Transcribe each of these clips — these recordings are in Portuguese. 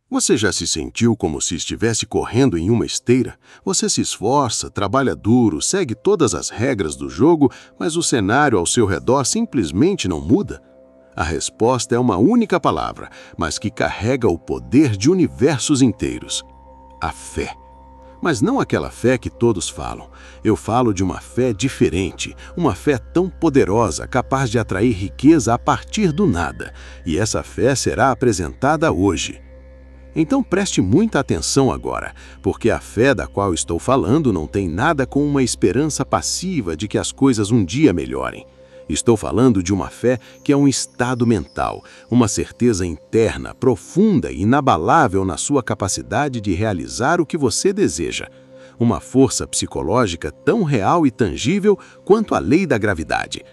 Você já se sentiu como se estivesse correndo em uma esteira? Você se esforça, trabalha duro, segue todas as regras do jogo, mas o cenário ao seu redor simplesmente não muda? A resposta é uma única palavra, mas que carrega o poder de universos inteiros: a fé. Mas não aquela fé que todos falam. Eu falo de uma fé diferente, uma fé tão poderosa, capaz de atrair riqueza a partir do nada. E essa fé será apresentada hoje. Então preste muita atenção agora, porque a fé da qual estou falando não tem nada com uma esperança passiva de que as coisas um dia melhorem. Estou falando de uma fé que é um estado mental, uma certeza interna, profunda e inabalável na sua capacidade de realizar o que você deseja. Uma força psicológica tão real e tangível quanto a lei da gravidade.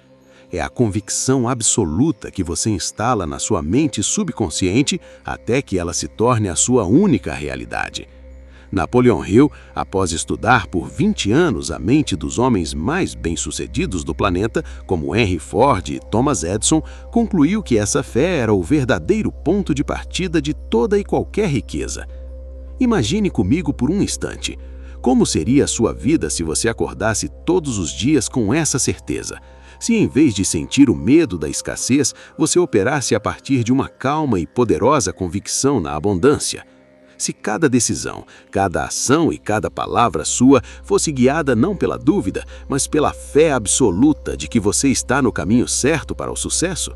É a convicção absoluta que você instala na sua mente subconsciente até que ela se torne a sua única realidade. Napoleon Hill, após estudar por 20 anos a mente dos homens mais bem-sucedidos do planeta, como Henry Ford e Thomas Edison, concluiu que essa fé era o verdadeiro ponto de partida de toda e qualquer riqueza. Imagine comigo por um instante. Como seria a sua vida se você acordasse todos os dias com essa certeza? Se em vez de sentir o medo da escassez, você operasse a partir de uma calma e poderosa convicção na abundância? Se cada decisão, cada ação e cada palavra sua fosse guiada não pela dúvida, mas pela fé absoluta de que você está no caminho certo para o sucesso?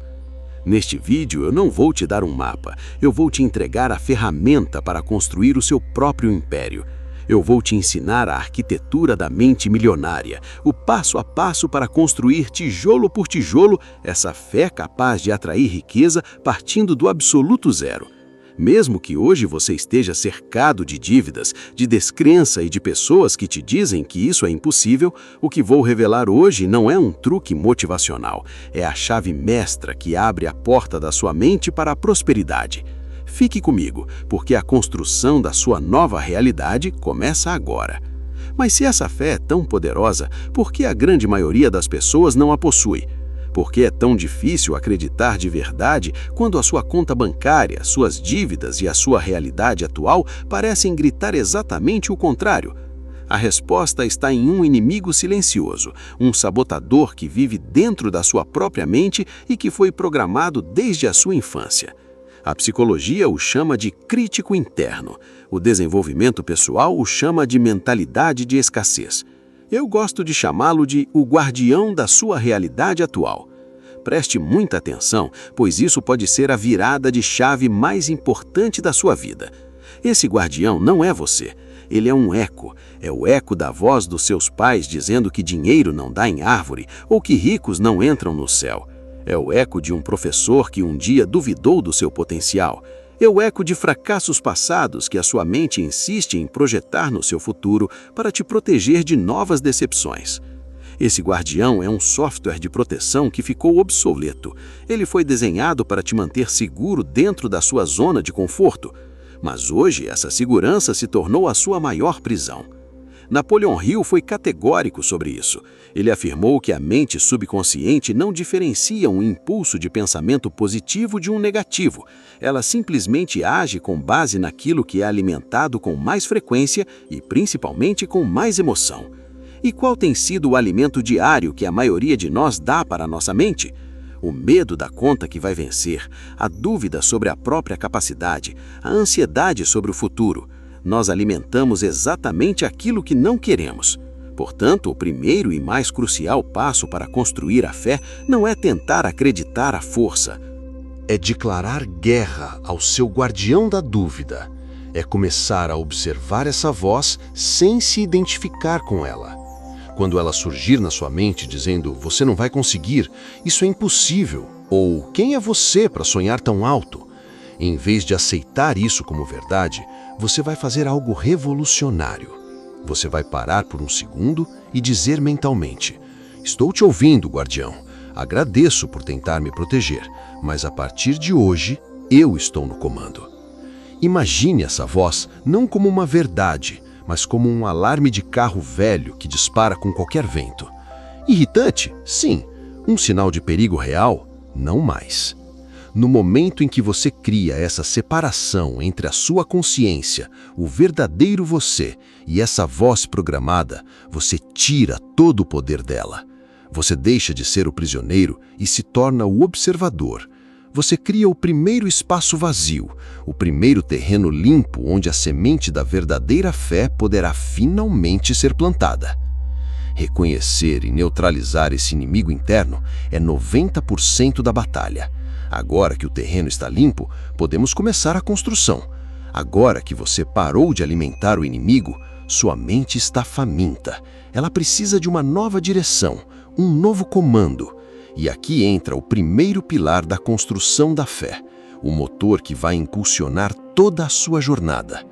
Neste vídeo eu não vou te dar um mapa, eu vou te entregar a ferramenta para construir o seu próprio império. Eu vou te ensinar a arquitetura da mente milionária, o passo a passo para construir tijolo por tijolo essa fé capaz de atrair riqueza partindo do absoluto zero. Mesmo que hoje você esteja cercado de dívidas, de descrença e de pessoas que te dizem que isso é impossível, o que vou revelar hoje não é um truque motivacional, é a chave mestra que abre a porta da sua mente para a prosperidade. Fique comigo, porque a construção da sua nova realidade começa agora. Mas se essa fé é tão poderosa, por que a grande maioria das pessoas não a possui? Por que é tão difícil acreditar de verdade quando a sua conta bancária, suas dívidas e a sua realidade atual parecem gritar exatamente o contrário? A resposta está em um inimigo silencioso, um sabotador que vive dentro da sua própria mente e que foi programado desde a sua infância. A psicologia o chama de crítico interno. O desenvolvimento pessoal o chama de mentalidade de escassez. Eu gosto de chamá-lo de o guardião da sua realidade atual. Preste muita atenção, pois isso pode ser a virada de chave mais importante da sua vida. Esse guardião não é você. Ele é um eco. É o eco da voz dos seus pais dizendo que dinheiro não dá em árvore ou que ricos não entram no céu. É o eco de um professor que um dia duvidou do seu potencial. É o eco de fracassos passados que a sua mente insiste em projetar no seu futuro para te proteger de novas decepções. Esse guardião é um software de proteção que ficou obsoleto. Ele foi desenhado para te manter seguro dentro da sua zona de conforto. Mas hoje essa segurança se tornou a sua maior prisão. Napoleon Hill foi categórico sobre isso. Ele afirmou que a mente subconsciente não diferencia um impulso de pensamento positivo de um negativo. Ela simplesmente age com base naquilo que é alimentado com mais frequência e principalmente com mais emoção. E qual tem sido o alimento diário que a maioria de nós dá para a nossa mente? O medo da conta que vai vencer, a dúvida sobre a própria capacidade, a ansiedade sobre o futuro. Nós alimentamos exatamente aquilo que não queremos. Portanto, o primeiro e mais crucial passo para construir a fé não é tentar acreditar à força. É declarar guerra ao seu guardião da dúvida. É começar a observar essa voz sem se identificar com ela. Quando ela surgir na sua mente dizendo "você não vai conseguir, isso é impossível" ou "quem é você para sonhar tão alto?", em vez de aceitar isso como verdade, você vai fazer algo revolucionário. Você vai parar por um segundo e dizer mentalmente: "Estou te ouvindo, guardião. Agradeço por tentar me proteger, mas a partir de hoje, eu estou no comando." Imagine essa voz não como uma verdade, mas como um alarme de carro velho que dispara com qualquer vento. Irritante? Sim. Um sinal de perigo real? Não mais. No momento em que você cria essa separação entre a sua consciência, o verdadeiro você, e essa voz programada, você tira todo o poder dela. Você deixa de ser o prisioneiro e se torna o observador. Você cria o primeiro espaço vazio, o primeiro terreno limpo onde a semente da verdadeira fé poderá finalmente ser plantada. Reconhecer e neutralizar esse inimigo interno é 90% da batalha. Agora que o terreno está limpo, podemos começar a construção. Agora que você parou de alimentar o inimigo, sua mente está faminta. Ela precisa de uma nova direção, um novo comando. E aqui entra o primeiro pilar da construção da fé, o motor que vai impulsionar toda a sua jornada: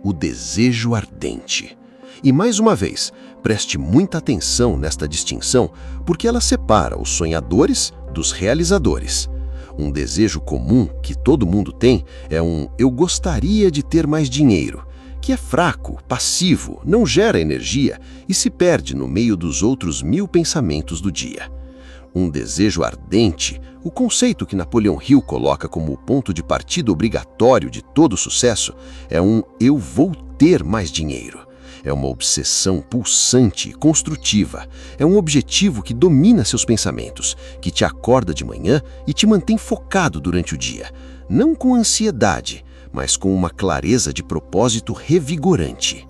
o desejo ardente. E mais uma vez, preste muita atenção nesta distinção, porque ela separa os sonhadores dos realizadores. Um desejo comum que todo mundo tem é um "eu gostaria de ter mais dinheiro", que é fraco, passivo, não gera energia e se perde no meio dos outros 1000 pensamentos do dia. Um desejo ardente, o conceito que Napoleão Hill coloca como o ponto de partida obrigatório de todo sucesso, é um "eu vou ter mais dinheiro". É uma obsessão pulsante e construtiva. É um objetivo que domina seus pensamentos, que te acorda de manhã e te mantém focado durante o dia. Não com ansiedade, mas com uma clareza de propósito revigorante.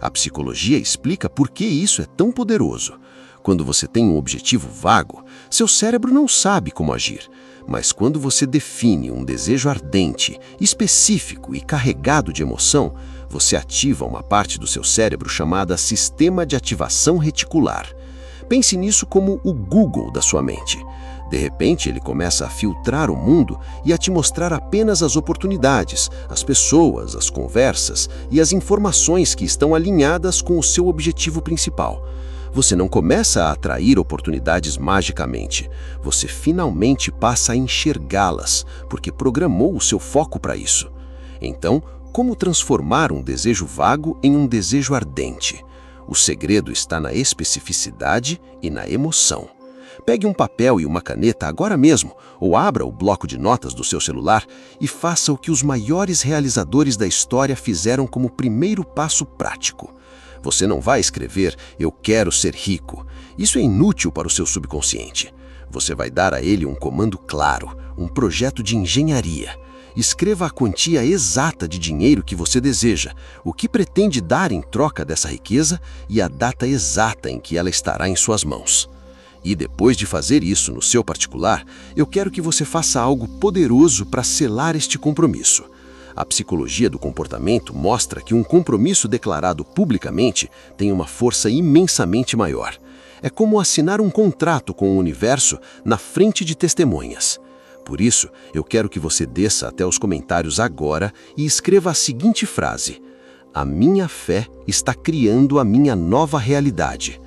A psicologia explica por que isso é tão poderoso. Quando você tem um objetivo vago, seu cérebro não sabe como agir. Mas quando você define um desejo ardente, específico e carregado de emoção, você ativa uma parte do seu cérebro chamada Sistema de Ativação Reticular. Pense nisso como o Google da sua mente. De repente, ele começa a filtrar o mundo e a te mostrar apenas as oportunidades, as pessoas, as conversas e as informações que estão alinhadas com o seu objetivo principal. Você não começa a atrair oportunidades magicamente. Você finalmente passa a enxergá-las, porque programou o seu foco para isso. Então, como transformar um desejo vago em um desejo ardente? O segredo está na especificidade e na emoção. Pegue um papel e uma caneta agora mesmo, ou abra o bloco de notas do seu celular e faça o que os maiores realizadores da história fizeram como primeiro passo prático. Você não vai escrever "eu quero ser rico". Isso é inútil para o seu subconsciente. Você vai dar a ele um comando claro, um projeto de engenharia. Escreva a quantia exata de dinheiro que você deseja, o que pretende dar em troca dessa riqueza e a data exata em que ela estará em suas mãos. E depois de fazer isso no seu particular, eu quero que você faça algo poderoso para selar este compromisso. A psicologia do comportamento mostra que um compromisso declarado publicamente tem uma força imensamente maior. É como assinar um contrato com o universo na frente de testemunhas. Por isso, eu quero que você desça até os comentários agora e escreva a seguinte frase: "A minha fé está criando a minha nova realidade".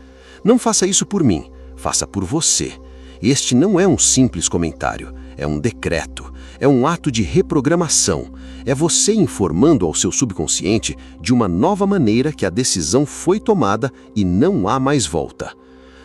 Não faça isso por mim, faça por você. Este não é um simples comentário, é um decreto, é um ato de reprogramação. É você informando ao seu subconsciente de uma nova maneira que a decisão foi tomada e não há mais volta.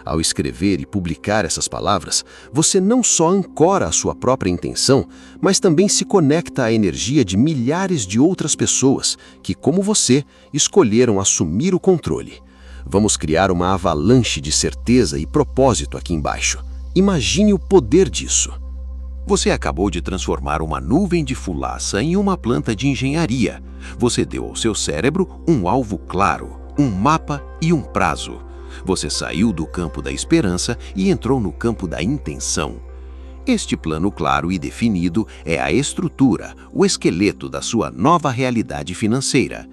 Ao escrever e publicar essas palavras, você não só ancora a sua própria intenção, mas também se conecta à energia de milhares de outras pessoas que, como você, escolheram assumir o controle. Vamos criar uma avalanche de certeza e propósito aqui embaixo. Imagine o poder disso. Você acabou de transformar uma nuvem de fumaça em uma planta de engenharia. Você deu ao seu cérebro um alvo claro, um mapa e um prazo. Você saiu do campo da esperança e entrou no campo da intenção. Este plano claro e definido é a estrutura, o esqueleto da sua nova realidade financeira.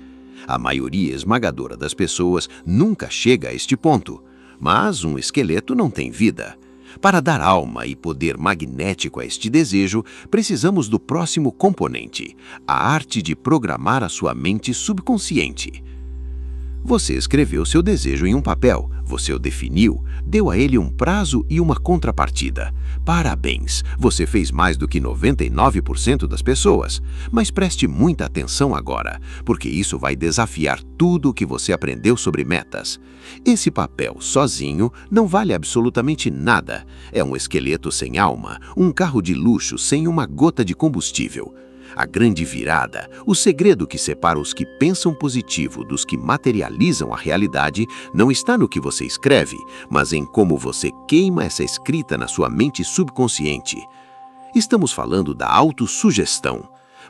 A maioria esmagadora das pessoas nunca chega a este ponto, mas um esqueleto não tem vida. Para dar alma e poder magnético a este desejo, precisamos do próximo componente, a arte de programar a sua mente subconsciente. Você escreveu seu desejo em um papel, você o definiu, deu a ele um prazo e uma contrapartida. Parabéns, você fez mais do que 99% das pessoas. Mas preste muita atenção agora, porque isso vai desafiar tudo o que você aprendeu sobre metas. Esse papel sozinho não vale absolutamente nada. É um esqueleto sem alma, um carro de luxo sem uma gota de combustível. A grande virada, o segredo que separa os que pensam positivo dos que materializam a realidade, não está no que você escreve, mas em como você queima essa escrita na sua mente subconsciente. Estamos falando da autossugestão.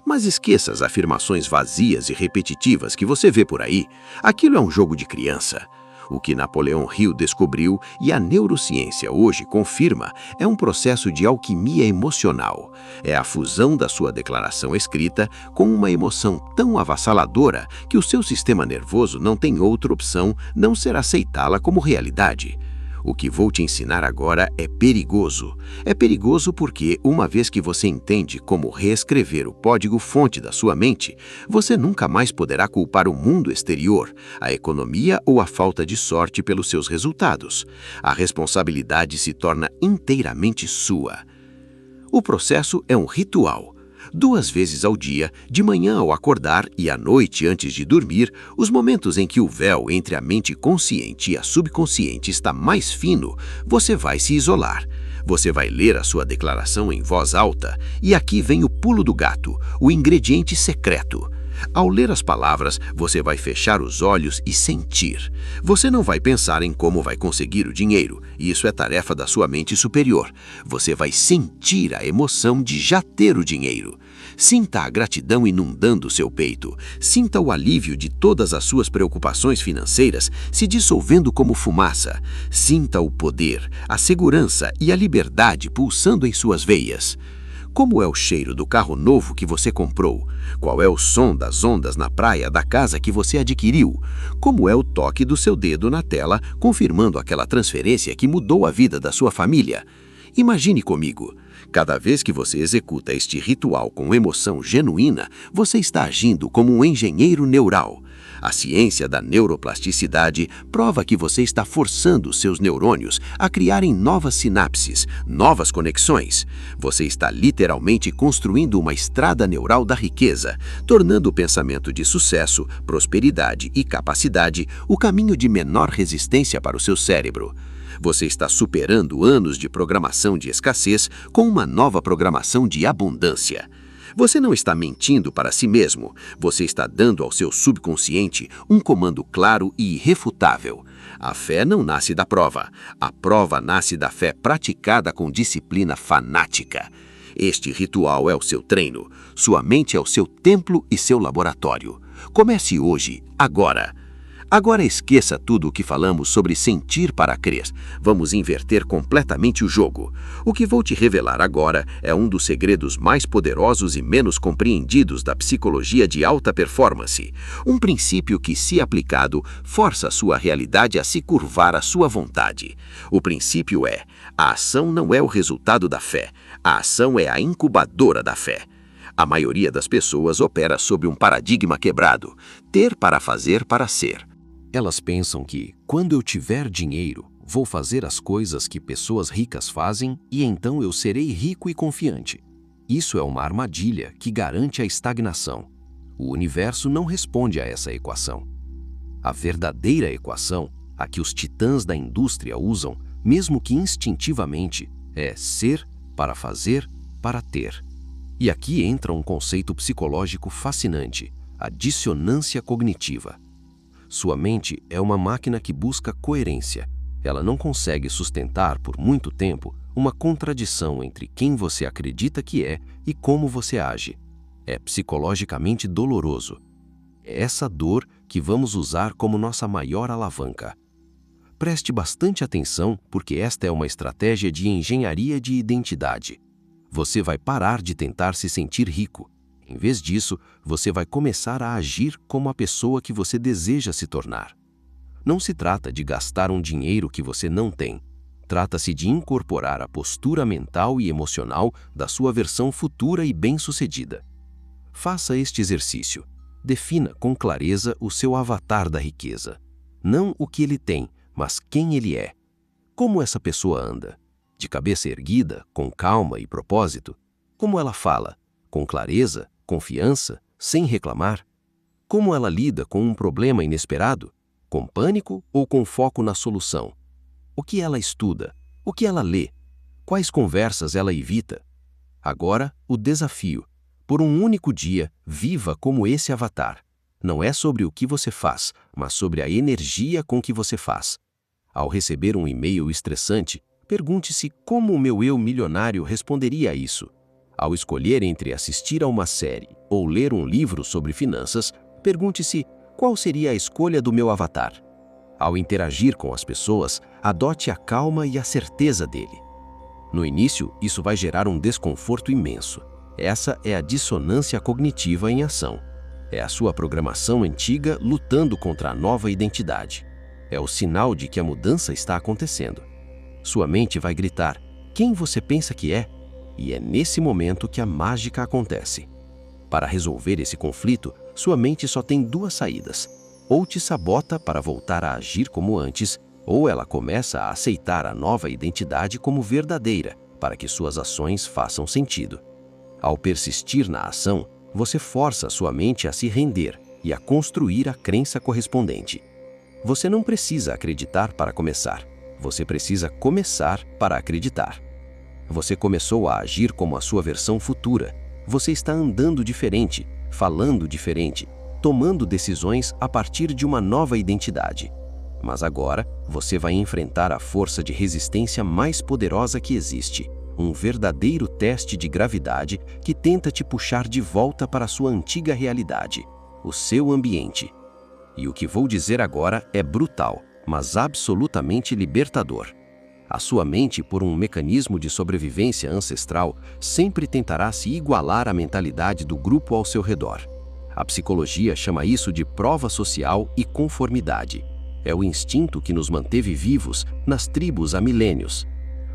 Mas esqueça as afirmações vazias e repetitivas que você vê por aí. Aquilo é um jogo de criança. O que Napoleão Hill descobriu e a neurociência hoje confirma é um processo de alquimia emocional. É a fusão da sua declaração escrita com uma emoção tão avassaladora que o seu sistema nervoso não tem outra opção não ser aceitá-la como realidade. O que vou te ensinar agora é perigoso. É perigoso porque, uma vez que você entende como reescrever o código-fonte da sua mente, você nunca mais poderá culpar o mundo exterior, a economia ou a falta de sorte pelos seus resultados. A responsabilidade se torna inteiramente sua. O processo é um ritual. 2 vezes ao dia, de manhã ao acordar e à noite antes de dormir, os momentos em que o véu entre a mente consciente e a subconsciente está mais fino, você vai se isolar. Você vai ler a sua declaração em voz alta, e aqui vem o pulo do gato, o ingrediente secreto. Ao ler as palavras, você vai fechar os olhos e sentir. Você não vai pensar em como vai conseguir o dinheiro, isso é tarefa da sua mente superior. Você vai sentir a emoção de já ter o dinheiro. Sinta a gratidão inundando seu peito. Sinta o alívio de todas as suas preocupações financeiras se dissolvendo como fumaça. Sinta o poder, a segurança e a liberdade pulsando em suas veias. Como é o cheiro do carro novo que você comprou? Qual é o som das ondas na praia da casa que você adquiriu? Como é o toque do seu dedo na tela, confirmando aquela transferência que mudou a vida da sua família? Imagine comigo. Cada vez que você executa este ritual com emoção genuína, você está agindo como um engenheiro neural. A ciência da neuroplasticidade prova que você está forçando seus neurônios a criarem novas sinapses, novas conexões. Você está literalmente construindo uma estrada neural da riqueza, tornando o pensamento de sucesso, prosperidade e capacidade o caminho de menor resistência para o seu cérebro. Você está superando anos de programação de escassez com uma nova programação de abundância. Você não está mentindo para si mesmo, você está dando ao seu subconsciente um comando claro e irrefutável. A fé não nasce da prova, a prova nasce da fé praticada com disciplina fanática. Este ritual é o seu treino, sua mente é o seu templo e seu laboratório. Comece hoje, agora. Agora esqueça tudo o que falamos sobre sentir para crer. Vamos inverter completamente o jogo. O que vou te revelar agora é um dos segredos mais poderosos e menos compreendidos da psicologia de alta performance. Um princípio que, se aplicado, força a sua realidade a se curvar à sua vontade. O princípio é: a ação não é o resultado da fé, a ação é a incubadora da fé. A maioria das pessoas opera sob um paradigma quebrado: ter para fazer para ser. Elas pensam que, quando eu tiver dinheiro, vou fazer as coisas que pessoas ricas fazem e então eu serei rico e confiante. Isso é uma armadilha que garante a estagnação. O universo não responde a essa equação. A verdadeira equação, a que os titãs da indústria usam, mesmo que instintivamente, é ser para fazer para ter. E aqui entra um conceito psicológico fascinante: a dissonância cognitiva. Sua mente é uma máquina que busca coerência. Ela não consegue sustentar por muito tempo uma contradição entre quem você acredita que é e como você age. É psicologicamente doloroso. É essa dor que vamos usar como nossa maior alavanca. Preste bastante atenção, porque esta é uma estratégia de engenharia de identidade. Você vai parar de tentar se sentir rico. Em vez disso, você vai começar a agir como a pessoa que você deseja se tornar. Não se trata de gastar um dinheiro que você não tem. Trata-se de incorporar a postura mental e emocional da sua versão futura e bem-sucedida. Faça este exercício. defina com clareza o seu avatar da riqueza. Não o que ele tem, mas quem ele é. Como essa pessoa anda? De cabeça erguida, com calma e propósito? Como ela fala? Com clareza, confiança, sem reclamar? Como ela lida com um problema inesperado? Com pânico ou com foco na solução? O que ela estuda? O que ela lê? Quais conversas ela evita? Agora, o desafio. Por um único dia, viva como esse avatar. Não é sobre o que você faz, mas sobre a energia com que você faz. Ao receber um e-mail estressante, pergunte-se como o meu eu milionário responderia a isso. Ao escolher entre assistir a uma série ou ler um livro sobre finanças, pergunte-se qual seria a escolha do meu avatar. Ao interagir com as pessoas, adote a calma e a certeza dele. No início, isso vai gerar um desconforto imenso. Essa é a dissonância cognitiva em ação. É a sua programação antiga lutando contra a nova identidade. É o sinal de que a mudança está acontecendo. Sua mente vai gritar: quem você pensa que é? E é nesse momento que a mágica acontece. Para resolver esse conflito, sua mente só tem duas saídas. Ou te sabota para voltar a agir como antes, ou ela começa a aceitar a nova identidade como verdadeira, para que suas ações façam sentido. Ao persistir na ação, você força sua mente a se render e a construir a crença correspondente. Você não precisa acreditar para começar. Você precisa começar para acreditar. Você começou a agir como a sua versão futura. Você está andando diferente, falando diferente, tomando decisões a partir de uma nova identidade. Mas agora, você vai enfrentar a força de resistência mais poderosa que existe, um verdadeiro teste de gravidade que tenta te puxar de volta para a sua antiga realidade, o seu ambiente. E o que vou dizer agora é brutal, mas absolutamente libertador. A sua mente, por um mecanismo de sobrevivência ancestral, sempre tentará se igualar à mentalidade do grupo ao seu redor. A psicologia chama isso de prova social e conformidade. É o instinto que nos manteve vivos nas tribos há milênios.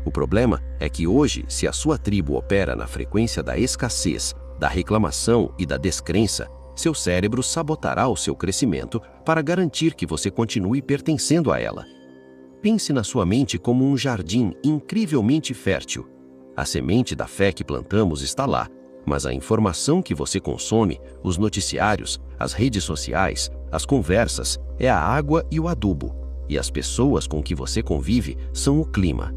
O problema é que hoje, se a sua tribo opera na frequência da escassez, da reclamação e da descrença, seu cérebro sabotará o seu crescimento para garantir que você continue pertencendo a ela. Pense na sua mente como um jardim incrivelmente fértil. A semente da fé que plantamos está lá, mas a informação que você consome, os noticiários, as redes sociais, as conversas, é a água e o adubo, e as pessoas com que você convive são o clima.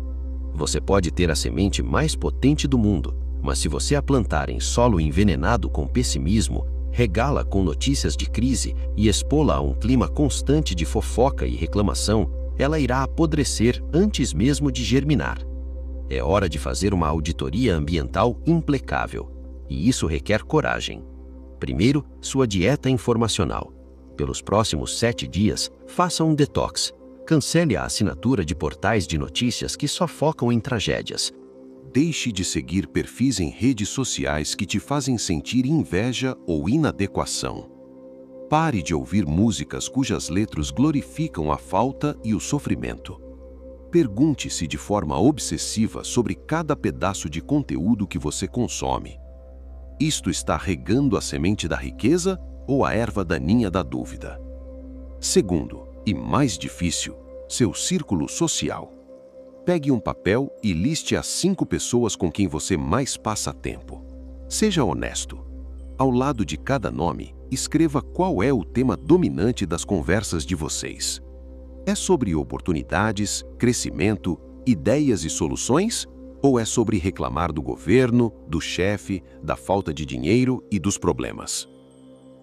Você pode ter a semente mais potente do mundo, mas se você a plantar em solo envenenado com pessimismo, regá-la com notícias de crise e expô-la a um clima constante de fofoca e reclamação, ela irá apodrecer antes mesmo de germinar. É hora de fazer uma auditoria ambiental implacável, e isso requer coragem. Primeiro, sua dieta informacional. Pelos próximos 7 dias, faça um detox. Cancele a assinatura de portais de notícias que só focam em tragédias. Deixe de seguir perfis em redes sociais que te fazem sentir inveja ou inadequação. Pare de ouvir músicas cujas letras glorificam a falta e o sofrimento. Pergunte-se de forma obsessiva sobre cada pedaço de conteúdo que você consome. Isto está regando a semente da riqueza ou a erva daninha da dúvida? Segundo, e mais difícil, seu círculo social. Pegue um papel e liste as 5 pessoas com quem você mais passa tempo. Seja honesto. Ao lado de cada nome, escreva qual é o tema dominante das conversas de vocês. É sobre oportunidades, crescimento, ideias e soluções? Ou é sobre reclamar do governo, do chefe, da falta de dinheiro e dos problemas?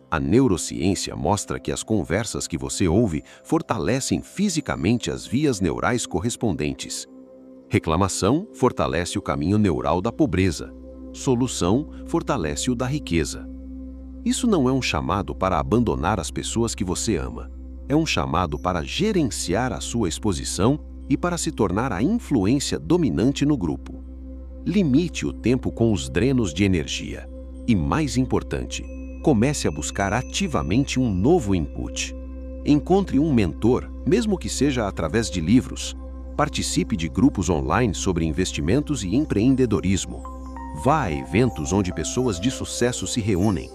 A neurociência mostra que as conversas que você ouve fortalecem fisicamente as vias neurais correspondentes. Reclamação fortalece o caminho neural da pobreza. Solução fortalece o da riqueza. Isso não é um chamado para abandonar as pessoas que você ama. É um chamado para gerenciar a sua exposição e para se tornar a influência dominante no grupo. Limite o tempo com os drenos de energia. E mais importante, comece a buscar ativamente um novo input. Encontre um mentor, mesmo que seja através de livros. Participe de grupos online sobre investimentos e empreendedorismo. Vá a eventos onde pessoas de sucesso se reúnem.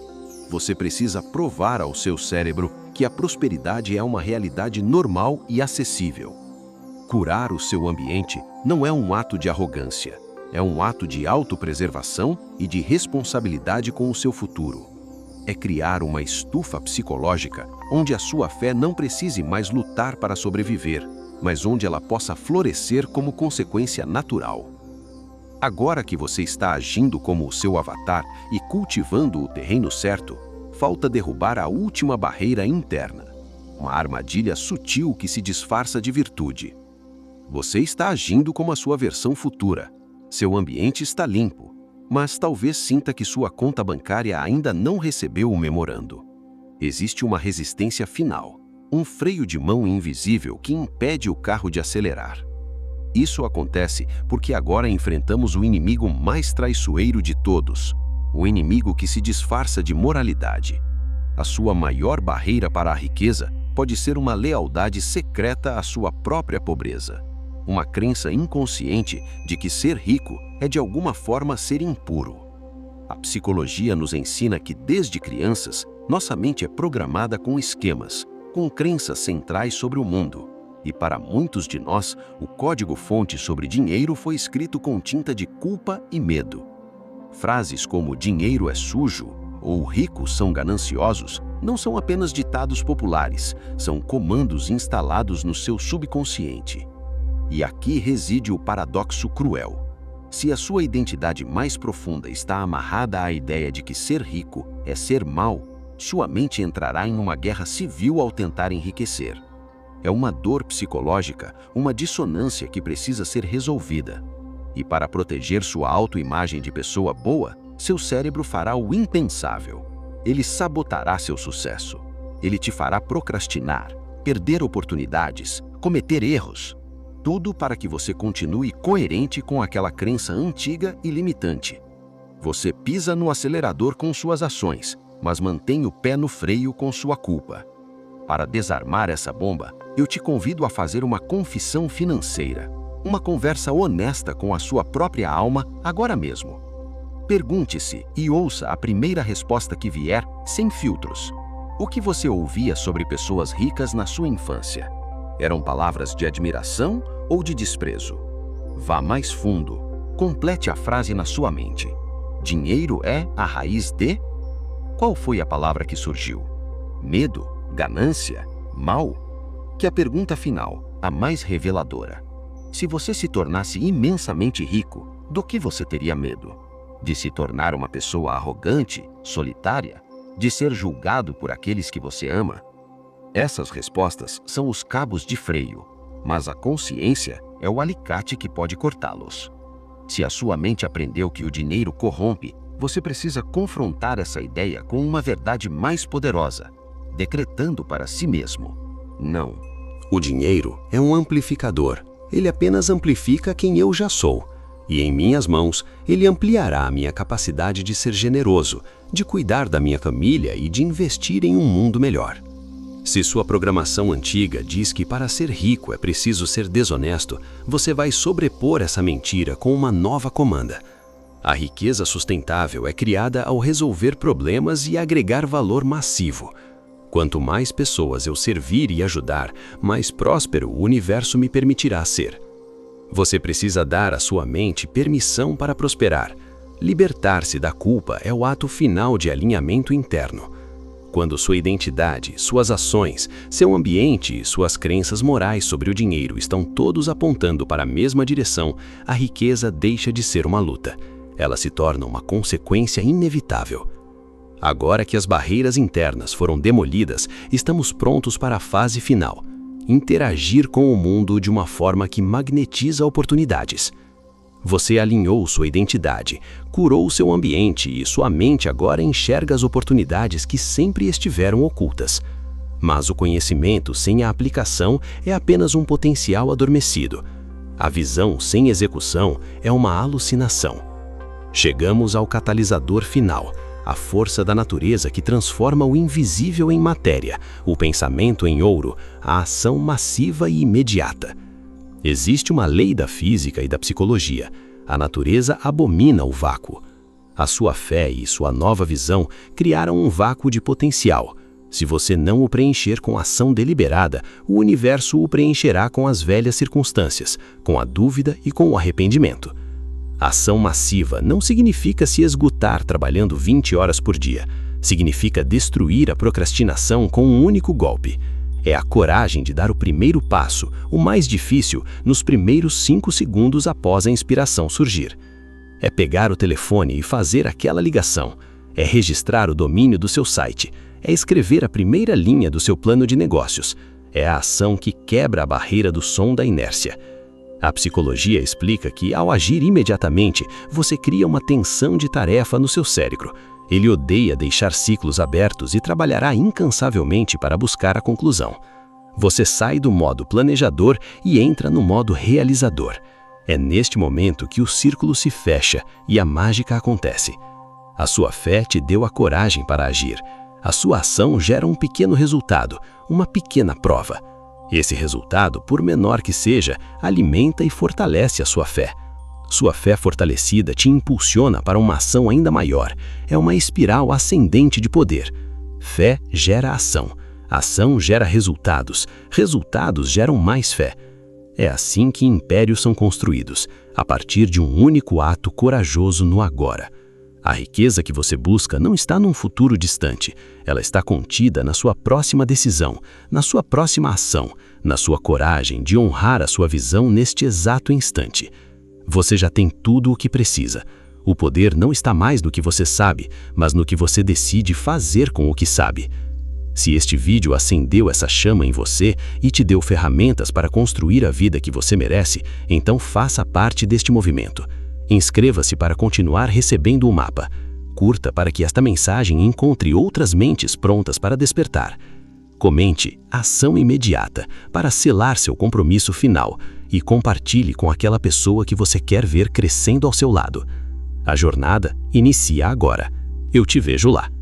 você precisa provar ao seu cérebro que a prosperidade é uma realidade normal e acessível. Curar o seu ambiente não é um ato de arrogância, é um ato de autopreservação e de responsabilidade com o seu futuro. É criar uma estufa psicológica onde a sua fé não precise mais lutar para sobreviver, mas onde ela possa florescer como consequência natural. Agora que você está agindo como o seu avatar e cultivando o terreno certo, falta derrubar a última barreira interna, uma armadilha sutil que se disfarça de virtude. Você está agindo como a sua versão futura. Seu ambiente está limpo, mas talvez sinta que sua conta bancária ainda não recebeu o memorando. Existe uma resistência final, um freio de mão invisível que impede o carro de acelerar. Isso acontece porque agora enfrentamos o inimigo mais traiçoeiro de todos, o inimigo que se disfarça de moralidade. A sua maior barreira para a riqueza pode ser uma lealdade secreta à sua própria pobreza. Uma crença inconsciente de que ser rico é de alguma forma ser impuro. A psicologia nos ensina que desde crianças, nossa mente é programada com esquemas, com crenças centrais sobre o mundo. E para muitos de nós, o código-fonte sobre dinheiro foi escrito com tinta de culpa e medo. Frases como dinheiro é sujo ou ricos são gananciosos não são apenas ditados populares, são comandos instalados no seu subconsciente. E aqui reside o paradoxo cruel. Se a sua identidade mais profunda está amarrada à ideia de que ser rico é ser mau, sua mente entrará em uma guerra civil ao tentar enriquecer. É uma dor psicológica, uma dissonância que precisa ser resolvida. E para proteger sua autoimagem de pessoa boa, seu cérebro fará o impensável. Ele sabotará seu sucesso. Ele te fará procrastinar, perder oportunidades, cometer erros. Tudo para que você continue coerente com aquela crença antiga e limitante. Você pisa no acelerador com suas ações, mas mantém o pé no freio com sua culpa. Para desarmar essa bomba, eu te convido a fazer uma confissão financeira, uma conversa honesta com a sua própria alma agora mesmo. Pergunte-se e ouça a primeira resposta que vier, sem filtros. O que você ouvia sobre pessoas ricas na sua infância? Eram palavras de admiração ou de desprezo? Vá mais fundo. Complete a frase na sua mente. Dinheiro é a raiz de? Qual foi a palavra que surgiu? Medo? Ganância? Mal? Que a pergunta final, a mais reveladora. Se você se tornasse imensamente rico, do que você teria medo? De se tornar uma pessoa arrogante, solitária? De ser julgado por aqueles que você ama? Essas respostas são os cabos de freio, mas a consciência é o alicate que pode cortá-los. Se a sua mente aprendeu que o dinheiro corrompe, você precisa confrontar essa ideia com uma verdade mais poderosa, decretando para si mesmo: não. O dinheiro é um amplificador. Ele apenas amplifica quem eu já sou. E em minhas mãos, ele ampliará a minha capacidade de ser generoso, de cuidar da minha família e de investir em um mundo melhor. Se sua programação antiga diz que para ser rico é preciso ser desonesto, você vai sobrepor essa mentira com uma nova comanda. A riqueza sustentável é criada ao resolver problemas e agregar valor massivo. Quanto mais pessoas eu servir e ajudar, mais próspero o universo me permitirá ser. Você precisa dar à sua mente permissão para prosperar. Libertar-se da culpa é o ato final de alinhamento interno. Quando sua identidade, suas ações, seu ambiente e suas crenças morais sobre o dinheiro estão todos apontando para a mesma direção, a riqueza deixa de ser uma luta. Ela se torna uma consequência inevitável. Agora que as barreiras internas foram demolidas, estamos prontos para a fase final: interagir com o mundo de uma forma que magnetiza oportunidades. Você alinhou sua identidade, curou seu ambiente e sua mente agora enxerga as oportunidades que sempre estiveram ocultas. Mas o conhecimento sem a aplicação é apenas um potencial adormecido. A visão sem execução é uma alucinação. Chegamos ao catalisador final, a força da natureza que transforma o invisível em matéria, o pensamento em ouro, a ação massiva e imediata. Existe uma lei da física e da psicologia. A natureza abomina o vácuo. A sua fé e sua nova visão criaram um vácuo de potencial. Se você não o preencher com ação deliberada, o universo o preencherá com as velhas circunstâncias, com a dúvida e com o arrependimento. Ação massiva não significa se esgotar trabalhando 20 horas por dia. Significa destruir a procrastinação com um único golpe. É a coragem de dar o primeiro passo, o mais difícil, nos primeiros 5 segundos após a inspiração surgir. É pegar o telefone e fazer aquela ligação. É registrar o domínio do seu site. É escrever a primeira linha do seu plano de negócios. É a ação que quebra a barreira do som da inércia. A psicologia explica que, ao agir imediatamente, você cria uma tensão de tarefa no seu cérebro. Ele odeia deixar ciclos abertos e trabalhará incansavelmente para buscar a conclusão. Você sai do modo planejador e entra no modo realizador. É neste momento que o círculo se fecha e a mágica acontece. A sua fé te deu a coragem para agir. A sua ação gera um pequeno resultado, uma pequena prova. Esse resultado, por menor que seja, alimenta e fortalece a sua fé. Sua fé fortalecida te impulsiona para uma ação ainda maior. É uma espiral ascendente de poder. Fé gera ação. Ação gera resultados. Resultados geram mais fé. É assim que impérios são construídos, a partir de um único ato corajoso no agora. A riqueza que você busca não está num futuro distante. Ela está contida na sua próxima decisão, na sua próxima ação, na sua coragem de honrar a sua visão neste exato instante. Você já tem tudo o que precisa. O poder não está mais no que você sabe, mas no que você decide fazer com o que sabe. Se este vídeo acendeu essa chama em você e te deu ferramentas para construir a vida que você merece, então faça parte deste movimento. Inscreva-se para continuar recebendo o mapa. Curta para que esta mensagem encontre outras mentes prontas para despertar. Comente ação imediata para selar seu compromisso final e compartilhe com aquela pessoa que você quer ver crescendo ao seu lado. A jornada inicia agora. Eu te vejo lá.